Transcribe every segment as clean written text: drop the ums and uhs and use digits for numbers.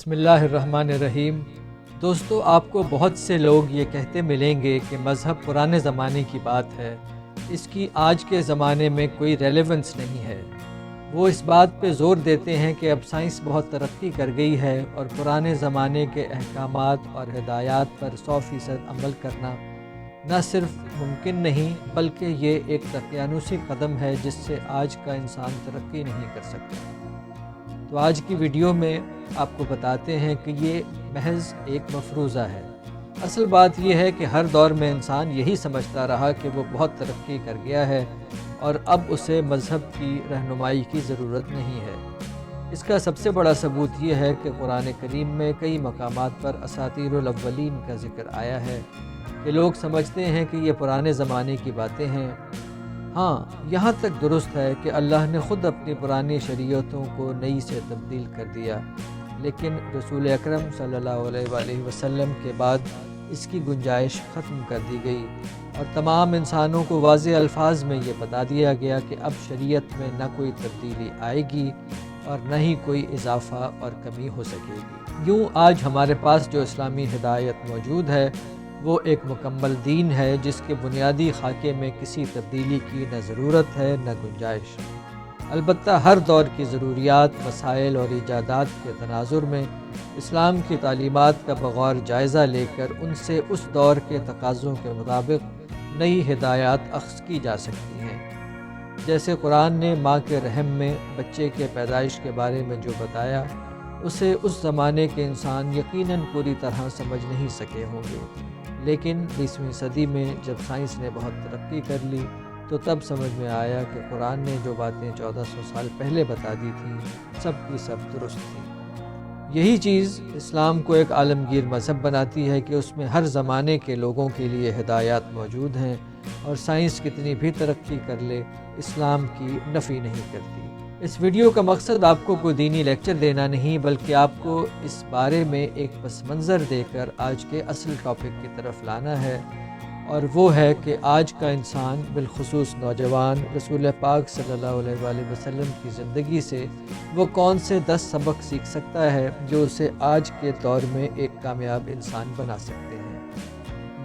بسم اللہ الرحمن الرحیم۔ دوستو، آپ کو بہت سے لوگ یہ کہتے ملیں گے کہ مذہب پرانے زمانے کی بات ہے، اس کی آج کے زمانے میں کوئی ریلیونس نہیں ہے۔ وہ اس بات پہ زور دیتے ہیں کہ اب سائنس بہت ترقی کر گئی ہے اور پرانے زمانے کے احکامات اور ہدایات پر 100% عمل کرنا نہ صرف ممکن نہیں بلکہ یہ ایک تقیانوسی قدم ہے جس سے آج کا انسان ترقی نہیں کر سکتا۔ تو آج کی ویڈیو میں آپ کو بتاتے ہیں کہ یہ محض ایک مفروضہ ہے۔ اصل بات یہ ہے کہ ہر دور میں انسان یہی سمجھتا رہا کہ وہ بہت ترقی کر گیا ہے اور اب اسے مذہب کی رہنمائی کی ضرورت نہیں ہے۔ اس کا سب سے بڑا ثبوت یہ ہے کہ قرآن کریم میں کئی مقامات پر اساطیر الاولین کا ذکر آیا ہے کہ لوگ سمجھتے ہیں کہ یہ پرانے زمانے کی باتیں ہیں۔ ہاں، یہاں تک درست ہے کہ اللہ نے خود اپنی پرانی شریعتوں کو نئی سے تبدیل کر دیا، لیکن رسول اکرم صلی اللہ علیہ وآلہ وسلم کے بعد اس کی گنجائش ختم کر دی گئی اور تمام انسانوں کو واضح الفاظ میں یہ بتا دیا گیا کہ اب شریعت میں نہ کوئی تبدیلی آئے گی اور نہ ہی کوئی اضافہ اور کمی ہو سکے گی۔ یوں آج ہمارے پاس جو اسلامی ہدایت موجود ہے وہ ایک مکمل دین ہے جس کے بنیادی خاکے میں کسی تبدیلی کی نہ ضرورت ہے نہ گنجائش۔ البتہ ہر دور کی ضروریات، مسائل اور ایجادات کے تناظر میں اسلام کی تعلیمات کا بغور جائزہ لے کر ان سے اس دور کے تقاضوں کے مطابق نئی ہدایات اخذ کی جا سکتی ہیں۔ جیسے قرآن نے ماں کے رحم میں بچے کے پیدائش کے بارے میں جو بتایا، اسے اس زمانے کے انسان یقیناً پوری طرح سمجھ نہیں سکے ہوں گے، لیکن 20ویں صدی میں جب سائنس نے بہت ترقی کر لی تو تب سمجھ میں آیا کہ قرآن نے جو باتیں 1400 سال پہلے بتا دی تھیں سب کی سب درست تھیں۔ یہی چیز اسلام کو ایک عالمگیر مذہب بناتی ہے کہ اس میں ہر زمانے کے لوگوں کے لیے ہدایات موجود ہیں اور سائنس کتنی بھی ترقی کر لے اسلام کی نفی نہیں کرتی۔ اس ویڈیو کا مقصد آپ کو کوئی دینی لیکچر دینا نہیں بلکہ آپ کو اس بارے میں ایک پس منظر دے کر آج کے اصل ٹاپک کی طرف لانا ہے، اور وہ ہے کہ آج کا انسان بالخصوص نوجوان رسول پاک صلی اللہ علیہ وآلہ وسلم کی زندگی سے وہ کون سے 10 سبق سیکھ سکتا ہے جو اسے آج کے دور میں ایک کامیاب انسان بنا سکتے ہیں،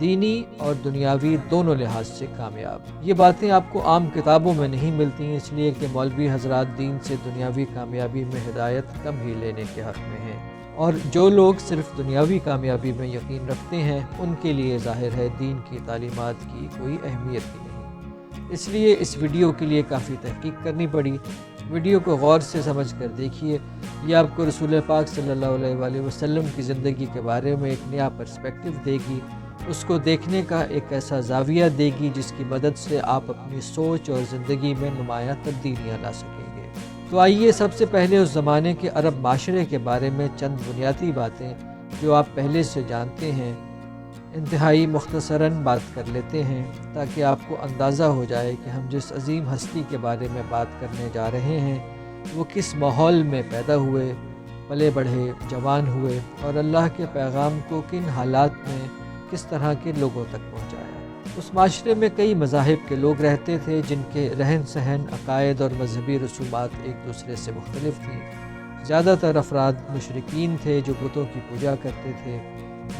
دینی اور دنیاوی دونوں لحاظ سے کامیاب۔ یہ باتیں آپ کو عام کتابوں میں نہیں ملتی اس لیے کہ مولوی حضرات دین سے دنیاوی کامیابی میں ہدایت کم ہی لینے کے حق میں ہیں، اور جو لوگ صرف دنیاوی کامیابی میں یقین رکھتے ہیں ان کے لیے ظاہر ہے دین کی تعلیمات کی کوئی اہمیت ہی نہیں۔ اس لیے اس ویڈیو کے لیے کافی تحقیق کرنی پڑی۔ ویڈیو کو غور سے سمجھ کر دیکھیے، یہ آپ کو رسول پاک صلی اللہ علیہ وآلہ وسلم کی زندگی کے بارے میں ایک نیا پرسپیکٹو دے گی، اس کو دیکھنے کا ایک ایسا زاویہ دے گی جس کی مدد سے آپ اپنی سوچ اور زندگی میں نمایاں تبدیلیاں لا سکیں گے۔ تو آئیے سب سے پہلے اس زمانے کے عرب معاشرے کے بارے میں چند بنیادی باتیں جو آپ پہلے سے جانتے ہیں انتہائی مختصراً بات کر لیتے ہیں، تاکہ آپ کو اندازہ ہو جائے کہ ہم جس عظیم ہستی کے بارے میں بات کرنے جا رہے ہیں وہ کس ماحول میں پیدا ہوئے، پلے بڑھے، جوان ہوئے اور اللہ کے پیغام کو کن حالات میں کس طرح کے لوگوں تک پہنچایا۔ اس معاشرے میں کئی مذاہب کے لوگ رہتے تھے جن کے رہن سہن، عقائد اور مذہبی رسومات ایک دوسرے سے مختلف تھیں۔ زیادہ تر افراد مشرکین تھے جو بتوں کی پوجا کرتے تھے۔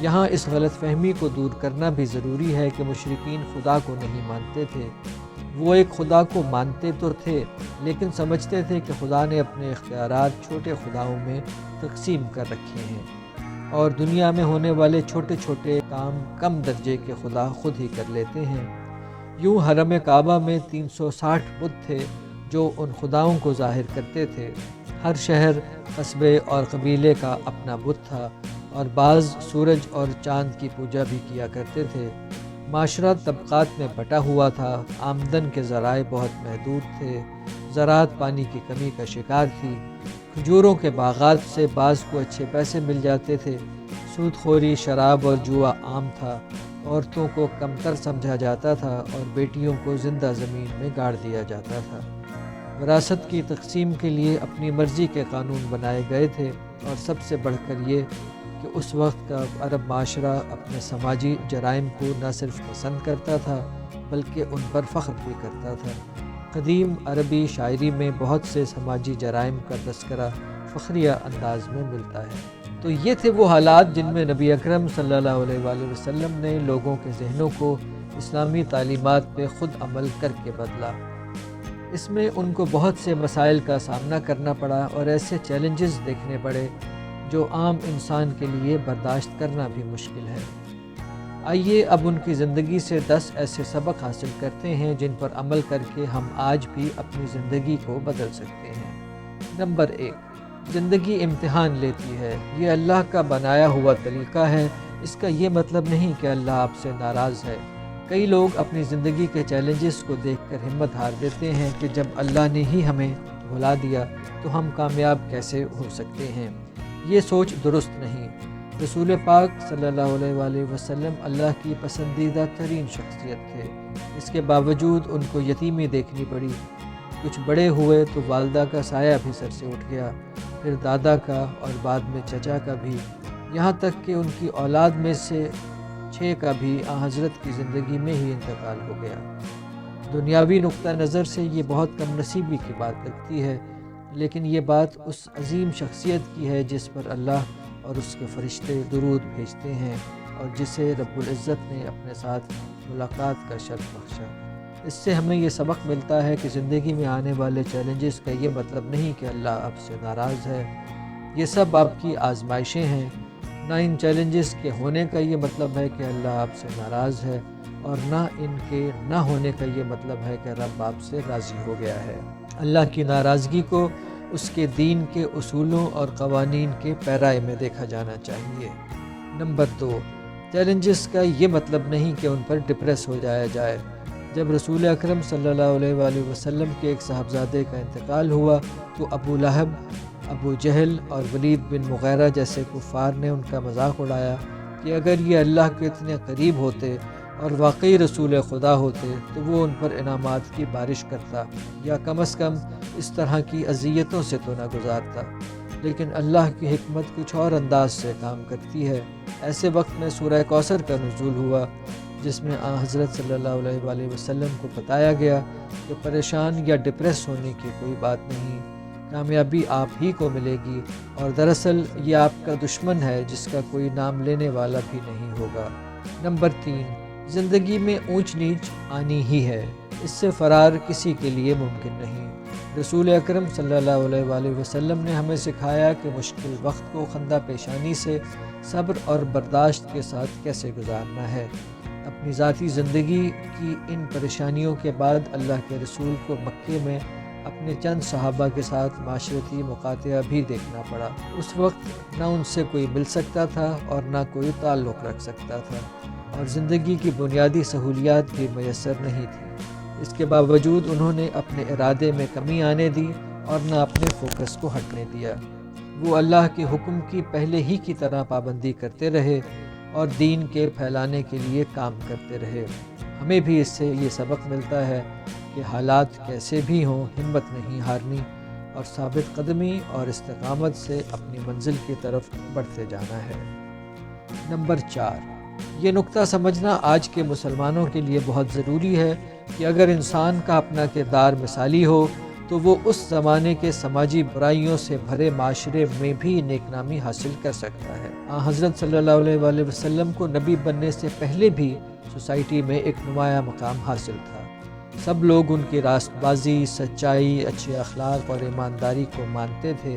یہاں اس غلط فہمی کو دور کرنا بھی ضروری ہے کہ مشرکین خدا کو نہیں مانتے تھے، وہ ایک خدا کو مانتے تو تھے لیکن سمجھتے تھے کہ خدا نے اپنے اختیارات چھوٹے خداؤں میں تقسیم کر رکھے ہیں اور دنیا میں ہونے والے چھوٹے چھوٹے کام کم درجے کے خدا خود ہی کر لیتے ہیں۔ یوں حرم کعبہ میں 360 بت تھے جو ان خداؤں کو ظاہر کرتے تھے۔ ہر شہر، قصبے اور قبیلے کا اپنا بت تھا اور بعض سورج اور چاند کی پوجا بھی کیا کرتے تھے۔ معاشرہ طبقات میں بٹا ہوا تھا، آمدن کے ذرائع بہت محدود تھے، زراعت پانی کی کمی کا شکار تھی، کھجوروں کے باغات سے بعض کو اچھے پیسے مل جاتے تھے، سود خوری، شراب اور جوا عام تھا، عورتوں کو کمتر سمجھا جاتا تھا اور بیٹیوں کو زندہ زمین میں گاڑ دیا جاتا تھا۔ وراثت کی تقسیم کے لیے اپنی مرضی کے قانون بنائے گئے تھے، اور سب سے بڑھ کر یہ کہ اس وقت کا عرب معاشرہ اپنے سماجی جرائم کو نہ صرف پسند کرتا تھا بلکہ ان پر فخر بھی کرتا تھا۔ قدیم عربی شاعری میں بہت سے سماجی جرائم کا تذکرہ فخریہ انداز میں ملتا ہے۔ تو یہ تھے وہ حالات جن میں نبی اکرم صلی اللہ علیہ وآلہ وسلم نے لوگوں کے ذہنوں کو اسلامی تعلیمات پہ خود عمل کر کے بدلا۔ اس میں ان کو بہت سے مسائل کا سامنا کرنا پڑا اور ایسے چیلنجز دیکھنے پڑے جو عام انسان کے لیے برداشت کرنا بھی مشکل ہے۔ آئیے اب ان کی زندگی سے 10 ایسے سبق حاصل کرتے ہیں جن پر عمل کر کے ہم آج بھی اپنی زندگی کو بدل سکتے ہیں۔ نمبر 1، زندگی امتحان لیتی ہے۔ یہ اللہ کا بنایا ہوا طریقہ ہے۔ اس کا یہ مطلب نہیں کہ اللہ آپ سے ناراض ہے۔ کئی لوگ اپنی زندگی کے چیلنجز کو دیکھ کر ہمت ہار دیتے ہیں کہ جب اللہ نے ہی ہمیں بھلا دیا تو ہم کامیاب کیسے ہو سکتے ہیں۔ یہ سوچ درست نہیں۔ رسول پاک صلی اللہ علیہ وآلہ وسلم اللہ کی پسندیدہ ترین شخصیت تھے۔ اس کے باوجود ان کو یتیمی دیکھنی پڑی۔ کچھ بڑے ہوئے تو والدہ کا سایہ بھی سر سے اٹھ گیا، پھر دادا کا اور بعد میں چچا کا بھی، یہاں تک کہ ان کی اولاد میں سے 6 کا بھی حضرت کی زندگی میں ہی انتقال ہو گیا۔ دنیاوی نقطہ نظر سے یہ بہت کم نصیبی کی بات لگتی ہے، لیکن یہ بات اس عظیم شخصیت کی ہے جس پر اللہ اور اس کے فرشتے درود بھیجتے ہیں اور جسے رب العزت نے اپنے ساتھ ملاقات کا شرف بخشا۔ اس سے ہمیں یہ سبق ملتا ہے کہ زندگی میں آنے والے چیلنجز کا یہ مطلب نہیں کہ اللہ آپ سے ناراض ہے۔ یہ سب آپ کی آزمائشیں ہیں۔ نہ ان چیلنجز کے ہونے کا یہ مطلب ہے کہ اللہ آپ سے ناراض ہے، اور نہ ان کے نہ ہونے کا یہ مطلب ہے کہ رب آپ سے راضی ہو گیا ہے۔ اللہ کی ناراضگی کو اس کے دین کے اصولوں اور قوانین کے پیرائی میں دیکھا جانا چاہیے۔ نمبر 2، چیلنجز کا یہ مطلب نہیں کہ ان پر ڈپریس ہو جایا جائے۔ جب رسول اکرم صلی اللہ علیہ وآلہ وسلم کے ایک صاحبزادے کا انتقال ہوا تو ابو لہب، ابو جہل اور ولید بن مغیرہ جیسے کفار نے ان کا مذاق اڑایا کہ اگر یہ اللہ کے اتنے قریب ہوتے اور واقعی رسول خدا ہوتے تو وہ ان پر انعامات کی بارش کرتا، یا کم از کم اس طرح کی اذیتوں سے تو نہ گزارتا۔ لیکن اللہ کی حکمت کچھ اور انداز سے کام کرتی ہے۔ ایسے وقت میں سورہ کوثر کا نزول ہوا، جس میں حضرت صلی اللہ علیہ وآلہ وسلم کو بتایا گیا کہ پریشان یا ڈپریس ہونے کی کوئی بات نہیں، کامیابی آپ ہی کو ملے گی، اور دراصل یہ آپ کا دشمن ہے جس کا کوئی نام لینے والا بھی نہیں ہوگا۔ نمبر 3، زندگی میں اونچ نیچ آنی ہی ہے، اس سے فرار کسی کے لیے ممکن نہیں۔ رسول اکرم صلی اللہ علیہ وآلہ وسلم نے ہمیں سکھایا کہ مشکل وقت کو خندہ پیشانی سے صبر اور برداشت کے ساتھ کیسے گزارنا ہے۔ اپنی ذاتی زندگی کی ان پریشانیوں کے بعد اللہ کے رسول کو مکے میں اپنے چند صحابہ کے ساتھ معاشرتی مقاطعہ بھی دیکھنا پڑا۔ اس وقت نہ ان سے کوئی مل سکتا تھا اور نہ کوئی تعلق رکھ سکتا تھا، اور زندگی کی بنیادی سہولیات بھی میسر نہیں تھیں۔ اس کے باوجود انہوں نے اپنے ارادے میں کمی آنے دی اور نہ اپنے فوکس کو ہٹنے دیا۔ وہ اللہ کے حکم کی پہلے ہی کی طرح پابندی کرتے رہے اور دین کے پھیلانے کے لیے کام کرتے رہے۔ ہمیں بھی اس سے یہ سبق ملتا ہے کہ حالات کیسے بھی ہوں، ہمت نہیں ہارنی اور ثابت قدمی اور استقامت سے اپنی منزل کی طرف بڑھتے جانا ہے۔ نمبر 4، یہ نقطہ سمجھنا آج کے مسلمانوں کے لیے بہت ضروری ہے کہ اگر انسان کا اپنا کردار مثالی ہو تو وہ اس زمانے کے سماجی برائیوں سے بھرے معاشرے میں بھی نیک نامی حاصل کر سکتا ہے۔ حضرت صلی اللہ علیہ وآلہ وسلم کو نبی بننے سے پہلے بھی سوسائٹی میں ایک نمایاں مقام حاصل تھا۔ سب لوگ ان کی راست بازی، سچائی، اچھے اخلاق اور ایمانداری کو مانتے تھے۔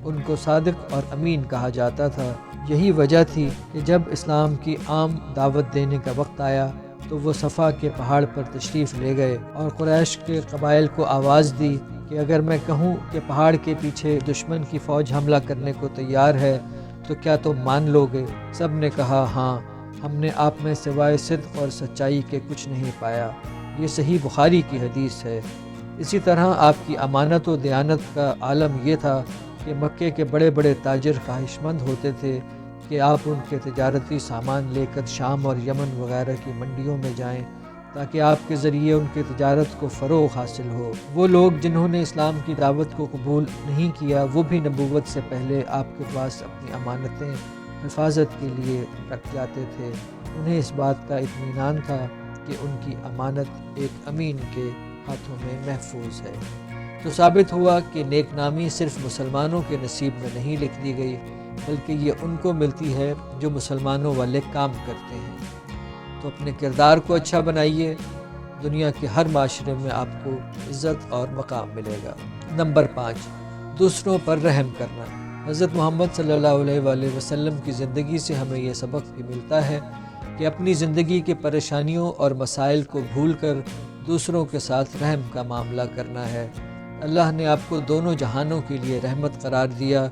ان کو صادق اور امین کہا جاتا تھا۔ یہی وجہ تھی کہ جب اسلام کی عام دعوت دینے کا وقت آیا تو وہ صفا کے پہاڑ پر تشریف لے گئے اور قریش کے قبائل کو آواز دی کہ اگر میں کہوں کہ پہاڑ کے پیچھے دشمن کی فوج حملہ کرنے کو تیار ہے تو کیا تم مان لو گے؟ سب نے کہا ہاں، ہم نے آپ میں سوائے صدق اور سچائی کے کچھ نہیں پایا۔ یہ صحیح بخاری کی حدیث ہے۔ اسی طرح آپ کی امانت و دیانت کا عالم یہ تھا کہ مکے کے بڑے بڑے تاجر خواہش مند ہوتے تھے کہ آپ ان کے تجارتی سامان لے کر شام اور یمن وغیرہ کی منڈیوں میں جائیں تاکہ آپ کے ذریعے ان کی تجارت کو فروغ حاصل ہو۔ وہ لوگ جنہوں نے اسلام کی دعوت کو قبول نہیں کیا وہ بھی نبوت سے پہلے آپ کے پاس اپنی امانتیں حفاظت کے لیے رکھ جاتے تھے۔ انہیں اس بات کا اطمینان تھا کہ ان کی امانت ایک امین کے ہاتھوں میں محفوظ ہے۔ تو ثابت ہوا کہ نیک نامی صرف مسلمانوں کے نصیب میں نہیں لکھ دی گئی بلکہ یہ ان کو ملتی ہے جو مسلمانوں والے کام کرتے ہیں۔ تو اپنے کردار کو اچھا بنائیے، دنیا کے ہر معاشرے میں آپ کو عزت اور مقام ملے گا۔ نمبر 5، دوسروں پر رحم کرنا۔ حضرت محمد صلی اللہ علیہ وآلہ وسلم کی زندگی سے ہمیں یہ سبق بھی ملتا ہے کہ اپنی زندگی کے پریشانیوں اور مسائل کو بھول کر دوسروں کے ساتھ رحم کا معاملہ کرنا ہے۔ اللہ نے آپ کو دونوں جہانوں کے لیے رحمت قرار دیا،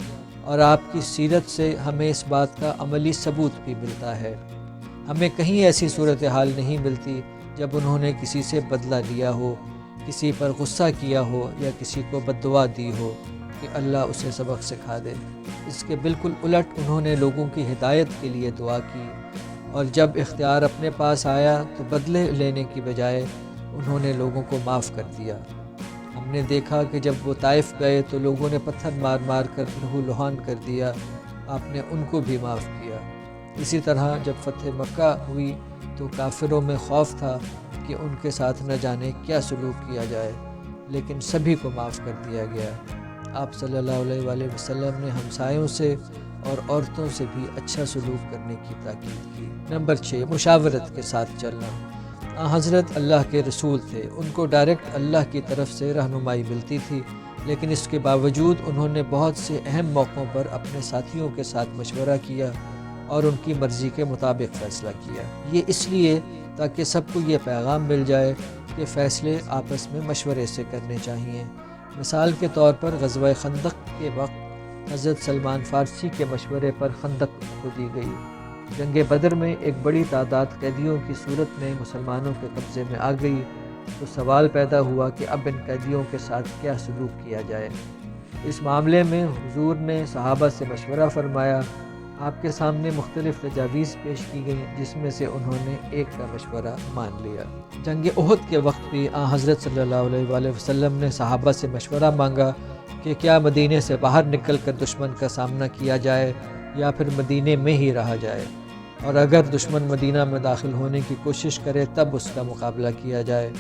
اور آپ کی سیرت سے ہمیں اس بات کا عملی ثبوت بھی ملتا ہے۔ ہمیں کہیں ایسی صورتحال نہیں ملتی جب انہوں نے کسی سے بدلہ لیا ہو، کسی پر غصہ کیا ہو یا کسی کو بد دعا دی ہو کہ اللہ اسے سبق سکھا دے۔ اس کے بالکل الٹ انہوں نے لوگوں کی ہدایت کے لیے دعا کی، اور جب اختیار اپنے پاس آیا تو بدلے لینے کی بجائے انہوں نے لوگوں کو معاف کر دیا۔ ہم نے دیکھا کہ جب وہ طائف گئے تو لوگوں نے پتھر مار مار کر لہو لہان کر دیا، آپ نے ان کو بھی معاف کیا۔ اسی طرح جب فتح مکہ ہوئی تو کافروں میں خوف تھا کہ ان کے ساتھ نہ جانے کیا سلوک کیا جائے، لیکن سبھی کو معاف کر دیا گیا۔ آپ صلی اللہ علیہ وآلہ وسلم نے ہمسایوں سے اور عورتوں سے بھی اچھا سلوک کرنے کی تاکید کی۔ نمبر 6، مشاورت کے ساتھ چلنا۔ حضرت اللہ کے رسول تھے، ان کو ڈائریکٹ اللہ کی طرف سے رہنمائی ملتی تھی، لیکن اس کے باوجود انہوں نے بہت سے اہم موقعوں پر اپنے ساتھیوں کے ساتھ مشورہ کیا اور ان کی مرضی کے مطابق فیصلہ کیا۔ یہ اس لیے تاکہ سب کو یہ پیغام مل جائے کہ فیصلے آپس میں مشورے سے کرنے چاہیے۔ مثال کے طور پر غزوہ خندق کے وقت حضرت سلمان فارسی کے مشورے پر خندق کھودی گئی۔ جنگ بدر میں ایک بڑی تعداد قیدیوں کی صورت میں مسلمانوں کے قبضے میں آ گئی، تو سوال پیدا ہوا کہ اب ان قیدیوں کے ساتھ کیا سلوک کیا جائے۔ اس معاملے میں حضور نے صحابہ سے مشورہ فرمایا۔ آپ کے سامنے مختلف تجاویز پیش کی گئیں، جس میں سے انہوں نے ایک کا مشورہ مان لیا۔ جنگ احد کے وقت بھی حضرت صلی اللہ علیہ وآلہ وسلم نے صحابہ سے مشورہ مانگا کہ کیا مدینے سے باہر نکل کر دشمن کا سامنا کیا جائے یا پھر مدینے میں ہی رہا جائے، اور اگر دشمن مدینہ میں داخل ہونے کی کوشش کرے تب اس کا مقابلہ کیا جائے۔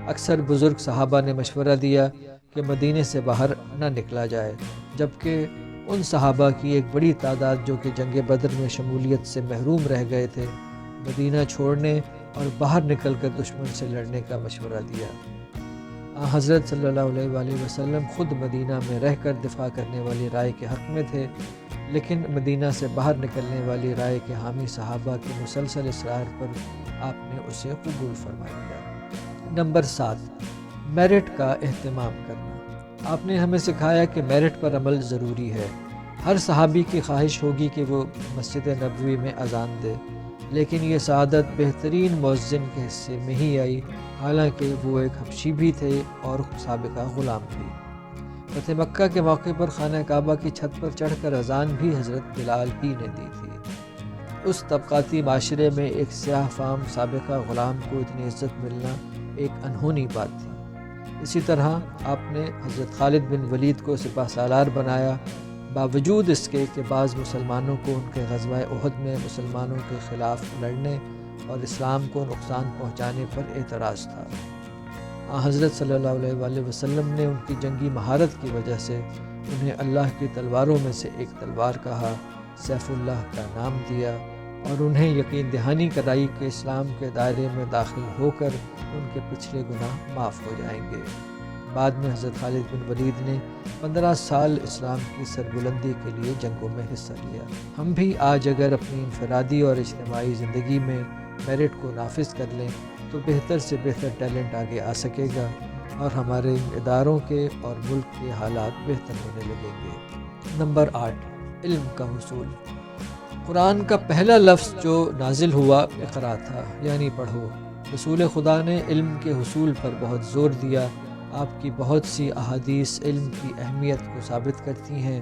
اکثر بزرگ صحابہ نے مشورہ دیا کہ مدینے سے باہر نہ نکلا جائے، جبکہ ان صحابہ کی ایک بڑی تعداد جو کہ جنگ بدر میں شمولیت سے محروم رہ گئے تھے، مدینہ چھوڑنے اور باہر نکل کر دشمن سے لڑنے کا مشورہ دیا۔ حضرت صلی اللہ علیہ وآلہ وسلم خود مدینہ میں رہ کر دفاع کرنے والی رائے کے حق میں تھے، لیکن مدینہ سے باہر نکلنے والی رائے کے حامی صحابہ کے مسلسل اصرار پر آپ نے اسے قبول فرما لیا۔ نمبر 7، میرٹ کا اہتمام کرنا۔ آپ نے ہمیں سکھایا کہ میرٹ پر عمل ضروری ہے۔ ہر صحابی کی خواہش ہوگی کہ وہ مسجد نبوی میں اذان دے، لیکن یہ سعادت بہترین مؤذن کے حصے میں ہی آئی، حالانکہ وہ ایک حبشی بھی تھے اور سابقہ غلام بھی۔ فتح مکہ کے موقع پر خانہ کعبہ کی چھت پر چڑھ کر اذان بھی حضرت بلال ہی نے دی تھی۔ اس طبقاتی معاشرے میں ایک سیاہ فام سابقہ غلام کو اتنی عزت ملنا ایک انہونی بات تھی۔ اسی طرح آپ نے حضرت خالد بن ولید کو سپہ سالار بنایا، باوجود اس کے کہ بعض مسلمانوں کو ان کے غزوہ احد میں مسلمانوں کے خلاف لڑنے اور اسلام کو نقصان پہنچانے پر اعتراض تھا۔ حضرت صلی اللہ علیہ وآلہ وسلم نے ان کی جنگی مہارت کی وجہ سے انہیں اللہ کی تلواروں میں سے ایک تلوار کہا، سیف اللہ کا نام دیا، اور انہیں یقین دہانی کرائی کہ اسلام کے دائرے میں داخل ہو کر ان کے پچھلے گناہ معاف ہو جائیں گے۔ بعد میں حضرت خالد بن ولید نے 15 سال اسلام کی سربلندی کے لیے جنگوں میں حصہ لیا۔ ہم بھی آج اگر اپنی انفرادی اور اجتماعی زندگی میں میرٹ کو نافذ کر لیں تو بہتر سے بہتر ٹیلنٹ آگے آ سکے گا، اور ہمارے اداروں کے اور ملک کے حالات بہتر ہونے لگیں گے۔ نمبر 8، علم کا حصول۔ قرآن کا پہلا لفظ جو نازل ہوا اقرا تھا، یعنی پڑھو۔ رسول خدا نے علم کے حصول پر بہت زور دیا۔ آپ کی بہت سی احادیث علم کی اہمیت کو ثابت کرتی ہیں۔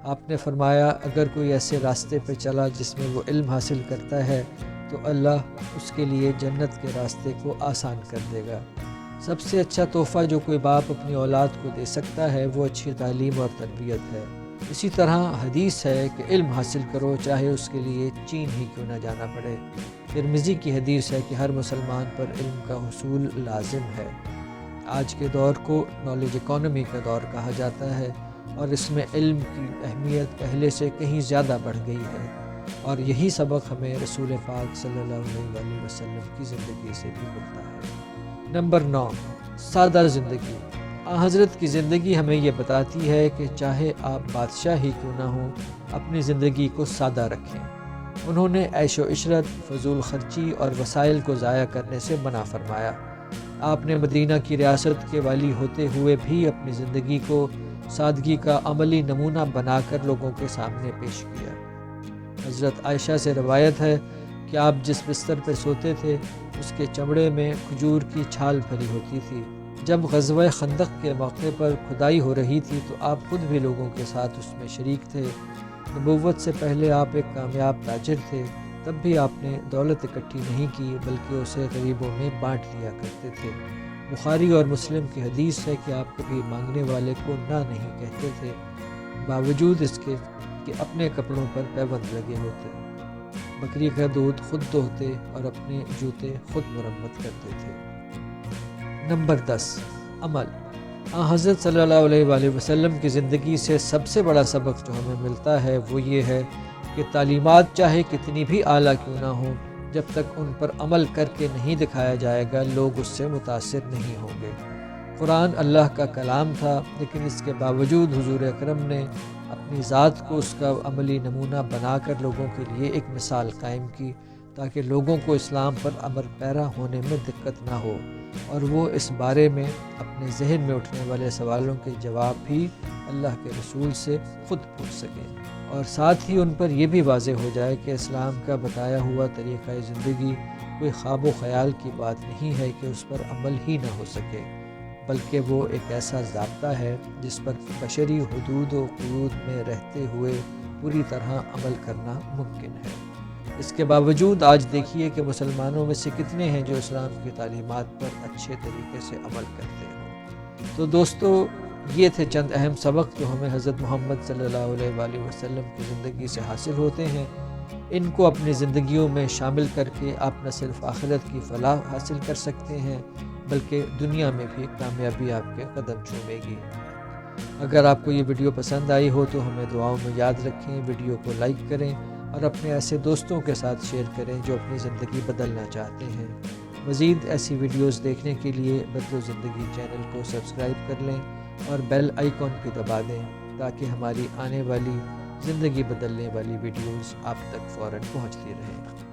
آپ نے فرمایا اگر کوئی ایسے راستے پہ چلا جس میں وہ علم حاصل کرتا ہے تو اللہ اس کے لیے جنت کے راستے کو آسان کر دے گا۔ سب سے اچھا تحفہ جو کوئی باپ اپنی اولاد کو دے سکتا ہے وہ اچھی تعلیم اور تربیت ہے۔ اسی طرح حدیث ہے کہ علم حاصل کرو چاہے اس کے لیے چین ہی کیوں نہ جانا پڑے۔ ترمذی کی حدیث ہے کہ ہر مسلمان پر علم کا حصول لازم ہے۔ آج کے دور کو نالج اکانومی کا دور کہا جاتا ہے۔ اور اس میں علم کی اہمیت پہلے سے کہیں زیادہ بڑھ گئی ہے، اور یہی سبق ہمیں رسول پاک صلی اللہ علیہ وسلم کی زندگی سے بھی ملتا ہے۔ نمبر 9، سادہ زندگی۔ حضرت کی زندگی ہمیں یہ بتاتی ہے کہ چاہے آپ بادشاہ ہی کیوں نہ ہوں، اپنی زندگی کو سادہ رکھیں۔ انہوں نے عیش و عشرت، فضول خرچی اور وسائل کو ضائع کرنے سے منع فرمایا۔ آپ نے مدینہ کی ریاست کے والی ہوتے ہوئے بھی اپنی زندگی کو سادگی کا عملی نمونہ بنا کر لوگوں کے سامنے پیش کیا۔ حضرت عائشہ سے روایت ہے کہ آپ جس بستر پہ سوتے تھے اس کے چمڑے میں کھجور کی چھال بھری ہوتی تھی۔ جب غزوہ خندق کے موقع پر کھدائی ہو رہی تھی تو آپ خود بھی لوگوں کے ساتھ اس میں شریک تھے۔ نبوت سے پہلے آپ ایک کامیاب تاجر تھے، تب بھی آپ نے دولت اکٹھی نہیں کی بلکہ اسے غریبوں میں بانٹ دیا کرتے تھے۔ بخاری اور مسلم کی حدیث ہے کہ آپ کبھی مانگنے والے کو نہ نہیں کہتے تھے، باوجود اس کے کہ اپنے کپڑوں پر پیبند لگے ہوتے، بکری کا دودھ خود دوہتے اور اپنے جوتے خود مرمت کرتے تھے۔ نمبر 10، عمل۔ حضرت صلی اللہ علیہ وآلہ وسلم کی زندگی سے سب سے بڑا سبق جو ہمیں ملتا ہے وہ یہ ہے کہ تعلیمات چاہے کتنی بھی اعلیٰ کیوں نہ ہوں، جب تک ان پر عمل کر کے نہیں دکھایا جائے گا لوگ اس سے متاثر نہیں ہوں گے۔ قرآن اللہ کا کلام تھا، لیکن اس کے باوجود حضور اکرم نے اپنی ذات کو اس کا عملی نمونہ بنا کر لوگوں کے لیے ایک مثال قائم کی، تاکہ لوگوں کو اسلام پر عمل پیرا ہونے میں دقت نہ ہو، اور وہ اس بارے میں اپنے ذہن میں اٹھنے والے سوالوں کے جواب بھی اللہ کے رسول سے خود پوچھ سکیں، اور ساتھ ہی ان پر یہ بھی واضح ہو جائے کہ اسلام کا بتایا ہوا طریقہ زندگی کوئی خواب و خیال کی بات نہیں ہے کہ اس پر عمل ہی نہ ہو سکے، بلکہ وہ ایک ایسا ضابطہ ہے جس پر بشری حدود و قیود میں رہتے ہوئے پوری طرح عمل کرنا ممکن ہے۔ اس کے باوجود آج دیکھیے کہ مسلمانوں میں سے کتنے ہیں جو اسلام کی تعلیمات پر اچھے طریقے سے عمل کرتے ہیں۔ تو دوستو، یہ تھے چند اہم سبق جو ہمیں حضرت محمد صلی اللہ علیہ وآلہ وسلم کی زندگی سے حاصل ہوتے ہیں۔ ان کو اپنی زندگیوں میں شامل کر کے آپ نہ صرف آخرت کی فلاح حاصل کر سکتے ہیں بلکہ دنیا میں بھی کامیابی آپ کے قدم چومے گی۔ اگر آپ کو یہ ویڈیو پسند آئی ہو تو ہمیں دعاؤں میں یاد رکھیں، ویڈیو کو لائک کریں اور اپنے ایسے دوستوں کے ساتھ شیئر کریں جو اپنی زندگی بدلنا چاہتے ہیں۔ مزید ایسی ویڈیوز دیکھنے کے لیے بدلو زندگی چینل کو سبسکرائب کر لیں اور بیل آئیکن بھی دبا دیں تاکہ ہماری آنے والی زندگی بدلنے والی ویڈیوز آپ تک فوراً پہنچتی رہیں۔